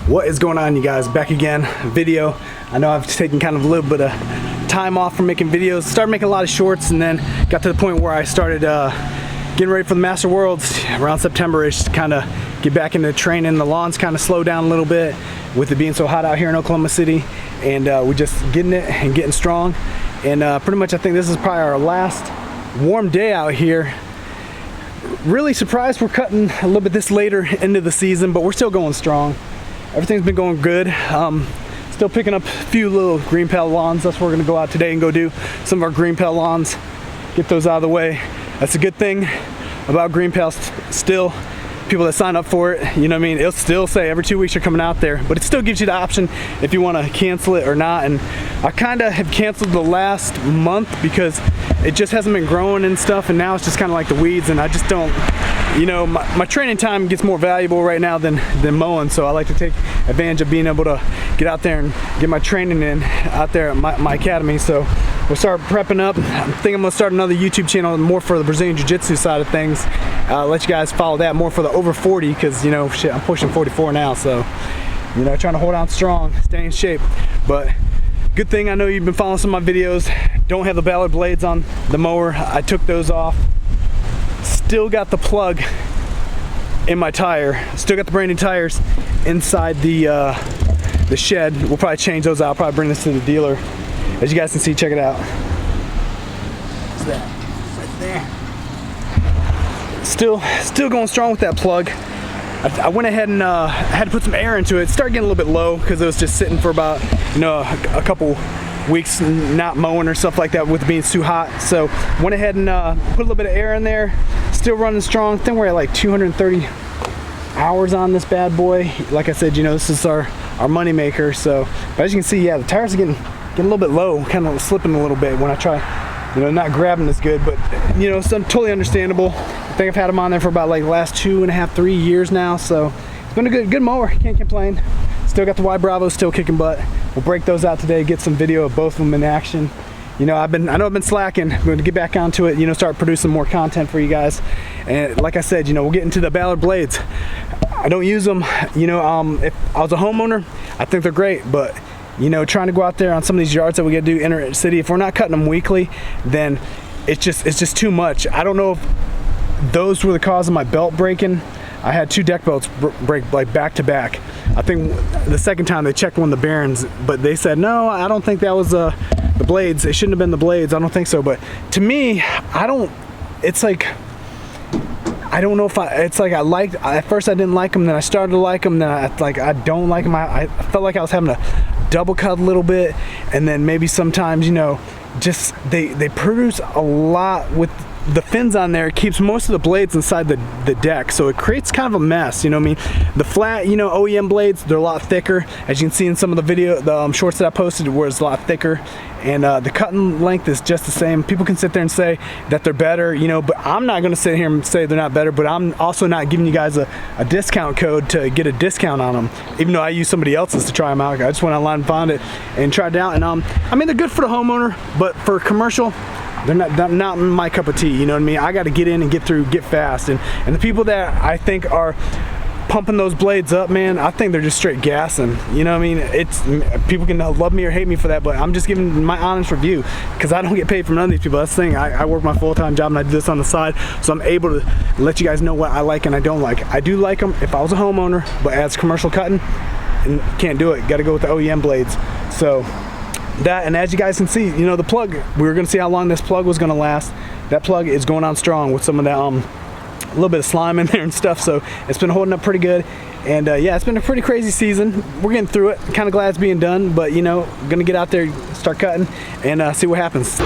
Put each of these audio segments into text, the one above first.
What is going on, you guys? Back again, video. I know I've taken kind of a little bit of time off from making videos, started making a lot of shorts, and then got to the point where I started getting ready for the Master Worlds around September-ish to kind of get back into training. The lawn's kind of slowed down a little bit with it being so hot out here in Oklahoma City, and we're just getting it and getting strong. And pretty much I think this is probably our last warm day out here. Really surprised we're cutting a little bit this later into the season, but we're still going strong. Everything's been going good. Still picking up a few little green pal lawns. That's where we're gonna go out today and go do some of our green pal lawns, get those out of the way. That's a good thing about green pals still. People that sign up for it, you know what I mean, it'll still say every 2 weeks you're coming out there, but it still gives you the option if you want to cancel it or not. And I kind of have canceled the last month because it just hasn't been growing and stuff, and now it's just kind of like the weeds, and I just don't, you know, my training time gets more valuable right now than mowing, so I like to take advantage of being able to get out there and get my training in out there at my academy. So we'll start prepping up. I think I'm gonna start another YouTube channel more for the Brazilian Jiu-Jitsu side of things. Let you guys follow that more for the over 40, because you know, shit, I'm pushing 44 now, so you know, trying to hold on strong, stay in shape. But good thing I know you've been following some of my videos. Don't have the Ballard blades on the mower. I took those off. Still got the plug in my tire. Still got the brand new tires inside the shed. We'll probably change those out. I'll probably bring this to the dealer. As you guys can see, check it out. What's that? Right there. Still going strong with that plug. I went ahead and had to put some air into it. It started getting a little bit low because it was just sitting for about, you know, a couple weeks not mowing or stuff like that with it being too hot. So went ahead and put a little bit of air in there. Still running strong. I think we're at like 230 hours on this bad boy. Like I said, you know, this is our money maker. So, but as you can see, yeah, the tires are getting a little bit low, kind of slipping a little bit when I try, you know, not grabbing as good. But you know, so totally understandable. I think I've had them on there for about like the last 2.5, 3 years now. So it's been a good mower. Can't complain. Still got the Y Bravo, still kicking butt. We'll break those out today, get some video of both of them in action. You know, I know I've been slacking. I'm going to get back onto it, you know, start producing more content for you guys. And like I said, you know, we'll get into the Ballard blades. I don't use them, you know, if I was a homeowner, I think they're great, but you know, trying to go out there on some of these yards that we got to do inner city, if we're not cutting them weekly, then it's just too much. I don't know if those were the cause of my belt breaking. I had 2 deck belts break like back to back. I think the second time they checked one of the bearings, but they said, no, I don't think that was the blades. It shouldn't have been the blades. I don't think so. But to me, it's like, I don't know if it's like at first I didn't like them, then I started to like them, then I don't like them. I felt like I was having a double cut a little bit, and then maybe sometimes, you know, just they produce a lot with the fins on there. It keeps most of the blades inside the deck, so it creates kind of a mess, you know what I mean? The flat, you know, OEM blades, they're a lot thicker, as you can see in some of the video, the shorts that I posted, where it's a lot thicker, and the cutting length is just the same. People can sit there and say that they're better, you know, but I'm not gonna sit here and say they're not better, but I'm also not giving you guys a discount code to get a discount on them, even though I use somebody else's to try them out. I just went online and found it and tried it out, and I mean, they're good for the homeowner, but for commercial, they're not my cup of tea, you know what I mean? I got to get in and get through, get fast, and the people that I think are pumping those blades up, man, I think they're just straight gassing, you know what I mean? It's, people can love me or hate me for that, but I'm just giving my honest review, because I don't get paid from none of these people. That's the thing. I work my full-time job and I do this on the side, so I'm able to let you guys know what I like and I don't like. I do like them if I was a homeowner, but as commercial cutting, and can't do it. Got to go with the OEM blades. So that, and as you guys can see, you know, the plug, we were going to see how long this plug was going to last. That plug is going on strong with some of that a little bit of slime in there and stuff, so it's been holding up pretty good. And yeah, it's been a pretty crazy season. We're getting through it. Kind of glad it's being done, but you know, gonna get out there, start cutting, and see what happens.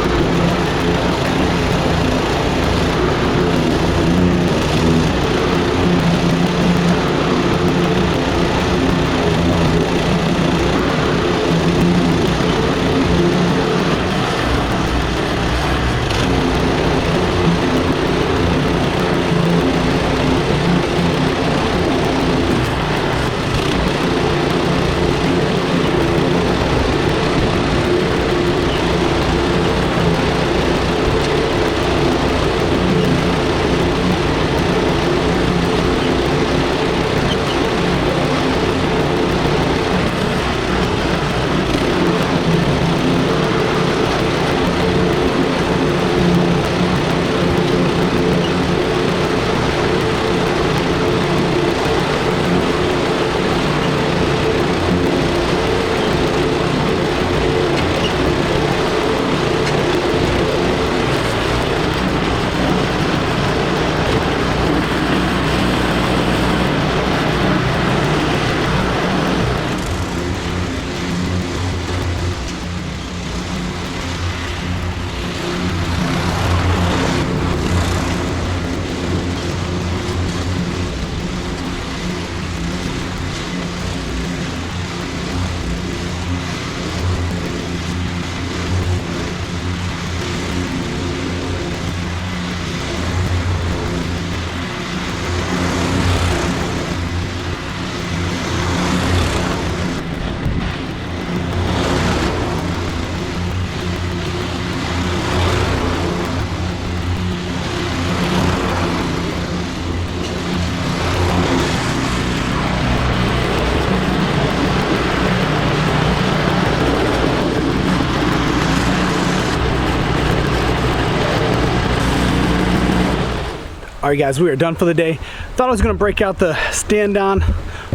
All right, guys, we are done for the day. Thought I was gonna break out the stand-on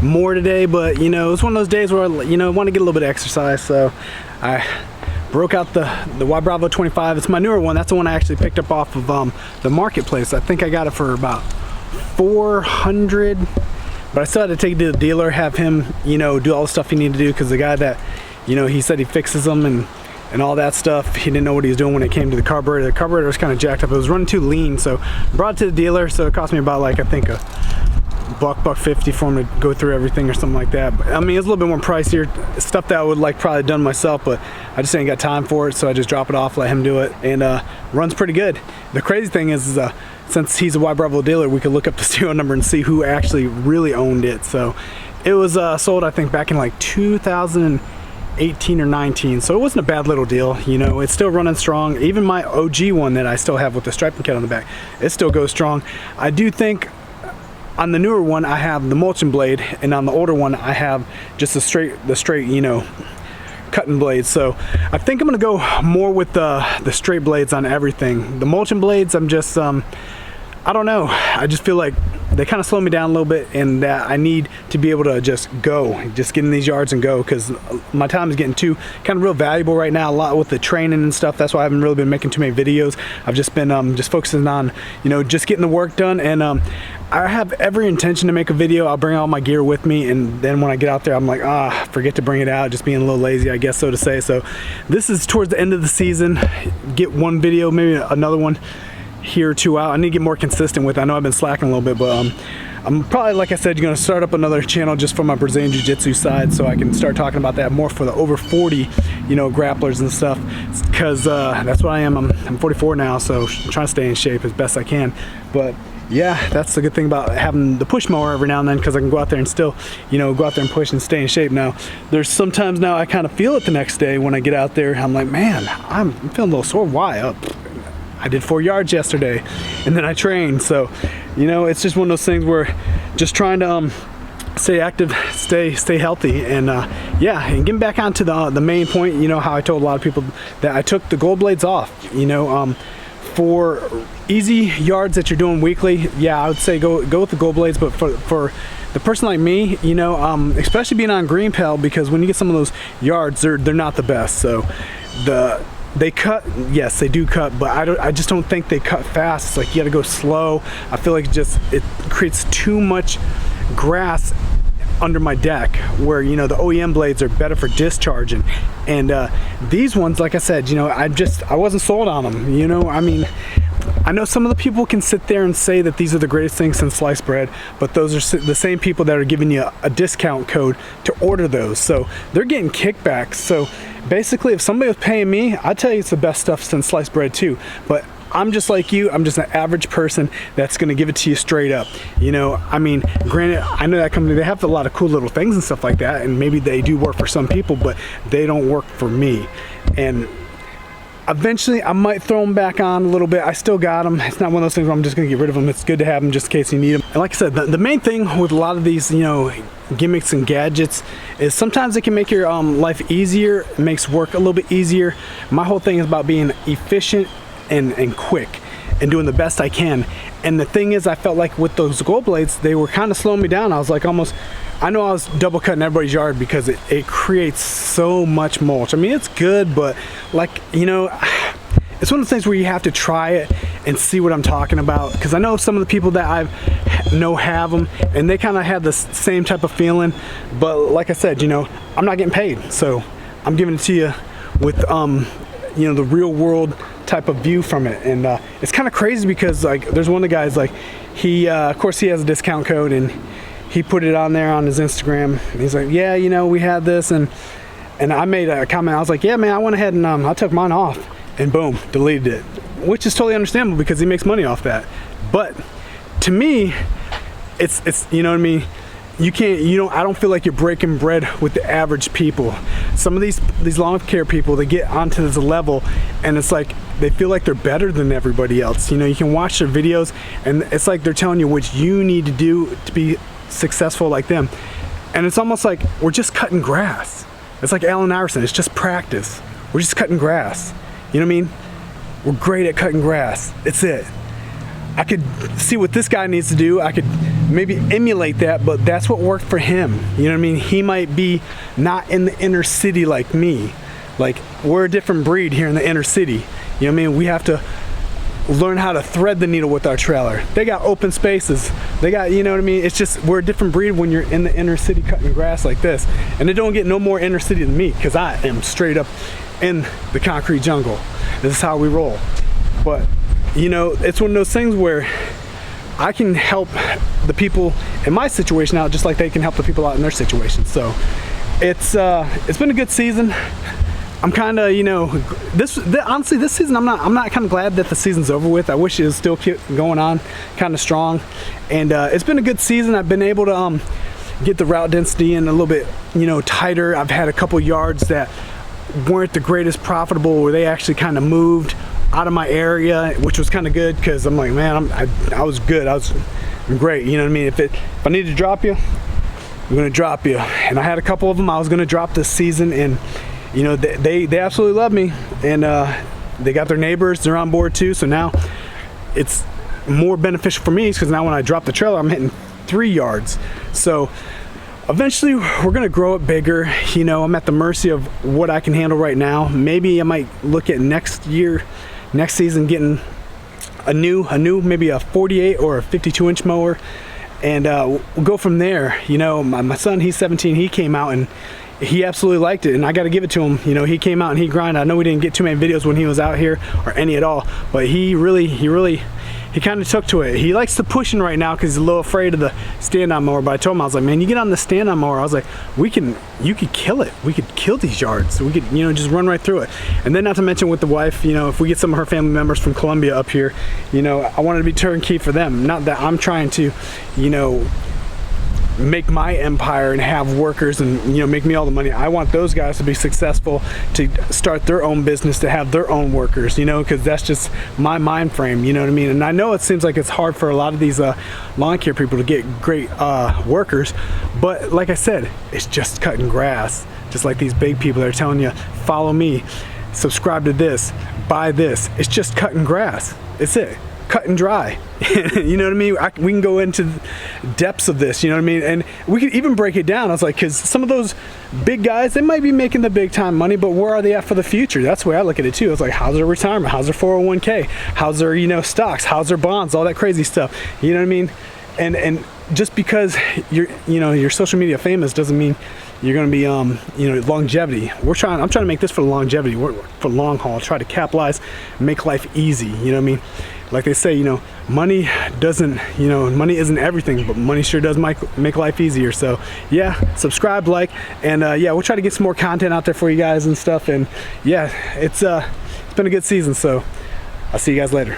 more today, but you know, it's one of those days where I want to get a little bit of exercise, so I broke out the Y Bravo 25. It's my newer one. That's the one I actually picked up off of the marketplace. I think I got it for about 400, but I still had to take it to the dealer, have him, you know, do all the stuff he needed to do, because the guy that, you know, he said he fixes them and all that stuff, he didn't know what he was doing when it came to the carburetor. The carburetor was kind of jacked up. It was running too lean, so brought it to the dealer, so it cost me about, like, I think a $1.50 for him to go through everything or something like that. But I mean, it's a little bit more pricier, stuff that I would like probably done myself, but I just ain't got time for it, so I just drop it off, let him do it, and runs pretty good. The crazy thing is since he's a Y Bravo dealer, we could look up the serial number and see who actually really owned it. So it was sold, I think, back in like 2018 or 19, so it wasn't a bad little deal. You know, it's still running strong. Even my OG one that I still have with the striping kit on the back, it still goes strong. I do think on the newer one I have the mulching blade, and on the older one I have just the straight, you know, cutting blades. So I think I'm gonna go more with the straight blades on everything. The mulching blades, I'm just I don't know, I just feel like they kind of slow me down a little bit, and that I need to be able to just get in these yards and go, because my time is getting too kind of real valuable right now, a lot with the training and stuff. That's why I haven't really been making too many videos. I've just been just focusing on, you know, just getting the work done, and I have every intention to make a video. I'll bring all my gear with me, and then when I get out there, I'm like, forget to bring it out, just being a little lazy, I guess, so to say. So this is towards the end of the season. Get one video, maybe another one here or two out. I need to get more consistent with it. I know I've been slacking a little bit, but I'm probably, like I said, going to start up another channel just for my Brazilian Jiu-Jitsu side, so I can start talking about that more for the over 40, you know, grapplers and stuff, because that's what I am. I'm 44 now, so I'm trying to stay in shape as best I can. But yeah, that's the good thing about having the push mower every now and then, because I can go out there and still, you know, go out there and push and stay in shape. Now, there's sometimes now I kind of feel it the next day when I get out there. I'm like, man, I'm feeling a little sore. Why? I did 4 yards yesterday, and then I trained. So, you know, it's just one of those things where just trying to stay active, stay healthy, and yeah, and getting back onto the main point. You know how I told a lot of people that I took the gold blades off. You know, for easy yards that you're doing weekly, yeah, I would say go with the gold blades. But for the person like me, you know, especially being on green pal, because when you get some of those yards, they're not the best. So they cut, yes, they do cut, but I just don't think they cut fast. It's like you got to go slow. I feel like it creates too much grass under my deck, where, you know, the OEM blades are better for discharging, and these ones, like I said, you know, I wasn't sold on them. You know, I mean, I know some of the people can sit there and say that these are the greatest things since sliced bread, but those are the same people that are giving you a discount code to order those, so they're getting kickbacks. So basically, if somebody was paying me, I'd tell you it's the best stuff since sliced bread too. But I'm just like you. I'm just an average person that's gonna give it to you straight up. You know, I mean, granted, I know that company, they have a lot of cool little things and stuff like that, and maybe they do work for some people, but they don't work for me. And eventually I might throw them back on a little bit. I still got them. It's not one of those things where I'm just gonna get rid of them. It's good to have them just in case you need them. And like I said, the main thing with a lot of these, you know, gimmicks and gadgets is sometimes it can make your life easier. It makes work a little bit easier. My whole thing is about being efficient and quick and doing the best I can. And the thing is, I felt like with those gold blades, they were kind of slowing me down. I was like I know I was double cutting everybody's yard because it creates so much mulch. I mean, it's good, but like, you know, it's one of the things where you have to try it and see what I'm talking about, because I know some of the people that I know have them, and they kind of have the same type of feeling. But like I said, you know, I'm not getting paid, so I'm giving it to you with you know, the real world type of view from it. And it's kind of crazy because, like, there's one of the guys, like, he of course he has a discount code, and he put it on there on his Instagram. He's like, yeah, you know, we had this, and I made a comment. I was like, yeah, man, I went ahead and I took mine off, and boom, deleted it, which is totally understandable because he makes money off that. But to me, it's you know what I mean, I don't feel like you're breaking bread with the average people. Some of these lawn care people, they get onto this level, and it's like they feel like they're better than everybody else. You know, you can watch their videos, and it's like they're telling you what you need to do to be successful like them. And it's almost like we're just cutting grass. It's like Allen Iverson, it's just practice. We're just cutting grass. You know what I mean? We're great at cutting grass. It's it. I could see what this guy needs to do. I could maybe emulate that, but that's what worked for him. You know what I mean? He might be not in the inner city like me. Like, we're a different breed here in the inner city. You know what I mean? We have to learn how to thread the needle with our trailer. They got open spaces. They got, you know what I mean? It's just, we're a different breed when you're in the inner city cutting grass like this. And it don't get no more inner city than me, because I am straight up in the concrete jungle. This is how we roll. But, you know, it's one of those things where I can help the people in my situation out just like they can help the people out in their situation. So it's been a good season. I'm kind of, you know, honestly, this season, I'm not kind of glad that the season's over with. I wish it was still going on kind of strong. And it's been a good season. I've been able to get the route density in a little bit, you know, tighter. I've had a couple yards that weren't the greatest profitable, where they actually kind of moved out of my area, which was kind of good, because I'm like, man, I was good. I'm great. You know what I mean? If I need to drop you, I'm gonna drop you. And I had a couple of them I was gonna drop this season, and you know, they absolutely love me, and they got their neighbors, they're on board too. So now it's more beneficial for me, because now when I drop the trailer, I'm hitting 3 yards. So eventually we're gonna grow it bigger. You know, I'm at the mercy of what I can handle right now. Maybe I might look at next season getting a new maybe a 48 or a 52-inch mower, and we'll go from there. You know, my son, he's 17, he came out and he absolutely liked it, and I got to give it to him. You know, he came out and he grinded. I know we didn't get too many videos when he was out here, or any at all, but he kind of took to it. He likes the pushing right now because he's a little afraid of the stand-on mower. But I told him, I was like, man, you get on the stand-on mower, I was like, you could kill it. We could kill these yards. We could, you know, just run right through it. And then, not to mention with the wife, you know, if we get some of her family members from Colombia up here, you know, I wanted to be turnkey for them. Not that I'm trying to, you know, make my empire and have workers and, you know, make me all the money. I want those guys to be successful, to start their own business, to have their own workers, you know, because that's just my mind frame, you know what I mean? And I know it seems like it's hard for a lot of these lawn care people to get great workers, but like I said, it's just cutting grass. Just like these big people that are telling you, follow me, subscribe to this, buy this. It's just cutting grass. It's it. Cut and dry. You know what I mean? We can go into depths of this, you know what I mean? And we could even break it down. I was like, because some of those big guys, they might be making the big time money, but where are they at for the future? That's the way I look at it too. It's like, how's their retirement? How's their 401k? How's their, you know, stocks? How's their bonds? All that crazy stuff. You know what I mean? And just because you're social media famous doesn't mean you're going to be, you know, longevity. I'm trying to make this for the longevity, for long haul. Try to capitalize, make life easy. You know what I mean? Like they say, you know, money isn't everything, but money sure does make life easier. So yeah, subscribe, like, and yeah, we'll try to get some more content out there for you guys and stuff. And yeah, it's been a good season. So I'll see you guys later.